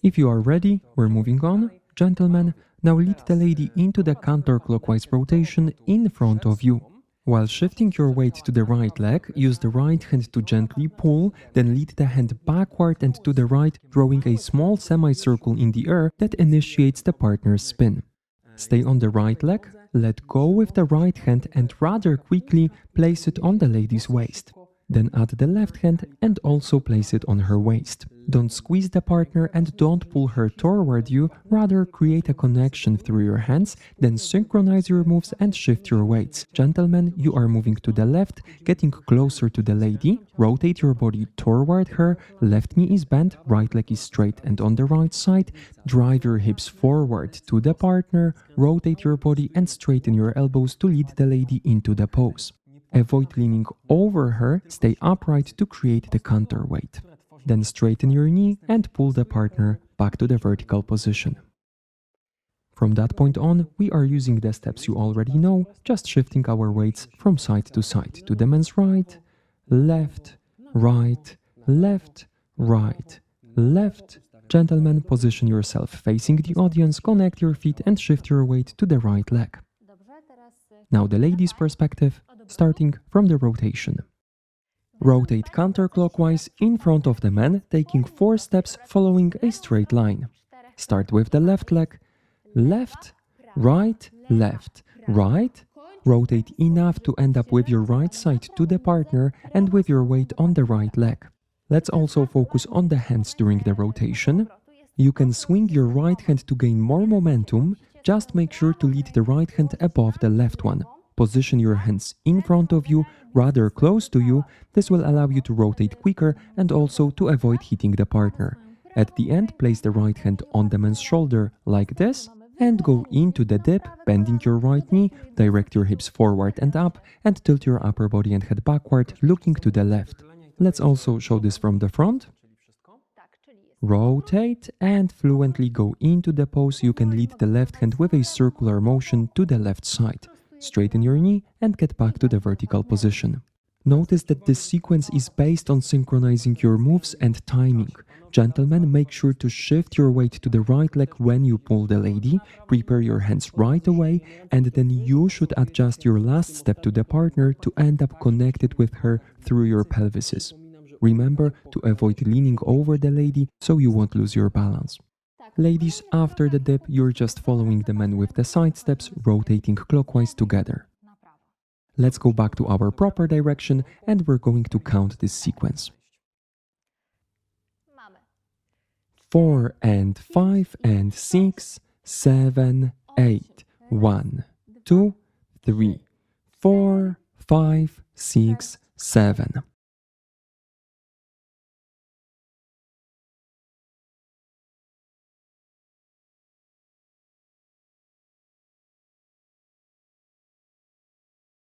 If you are ready, we're moving on. Gentlemen, now lead the lady into the counterclockwise rotation in front of you. While shifting your weight to the right leg, use the right hand to gently pull, then lead the hand backward and to the right, drawing a small semicircle in the air that initiates the partner's spin. Stay on the right leg, let go with the right hand and rather quickly place it on the lady's waist. Then add the left hand and also place it on her waist. Don't squeeze the partner and don't pull her toward you, rather create a connection through your hands, then synchronize your moves and shift your weights. Gentlemen, you are moving to the left, getting closer to the lady, rotate your body toward her, left knee is bent, right leg is straight and on the right side, drive your hips forward to the partner, rotate your body and straighten your elbows to lead the lady into the pose. Avoid leaning over her, stay upright to create the counterweight. Then straighten your knee and pull the partner back to the vertical position. From that point on, we are using the steps you already know, just shifting our weights from side to side to the man's right, left, right, left, right, left. Gentlemen, position yourself facing the audience, connect your feet and shift your weight to the right leg. Now the lady's perspective, starting from the rotation. Rotate counterclockwise in front of the man, taking 4 steps following a straight line. Start with the left leg, left, right, left, right. Rotate enough to end up with your right side to the partner and with your weight on the right leg. Let's also focus on the hands during the rotation. You can swing your right hand to gain more momentum, just make sure to lead the right hand above the left one. Position your hands in front of you, rather close to you. This will allow you to rotate quicker and also to avoid hitting the partner. At the end, place the right hand on the man's shoulder like this and go into the dip, bending your right knee, direct your hips forward and up and tilt your upper body and head backward, looking to the left. Let's also show this from the front. Rotate and fluently go into the pose. You can lead the left hand with a circular motion to the left side. Straighten your knee and get back to the vertical position. Notice that this sequence is based on synchronizing your moves and timing. Gentlemen, make sure to shift your weight to the right leg when you pull the lady, prepare your hands right away, and then you should adjust your last step to the partner to end up connected with her through your pelvises. Remember to avoid leaning over the lady so you won't lose your balance. Ladies, after the dip, you're just following the man with the side steps, rotating clockwise together. Let's go back to our proper direction and we're going to count this sequence. 4 and 5 and 6, 7, 8. 1, 2, 3, 4, 5, 6, 7.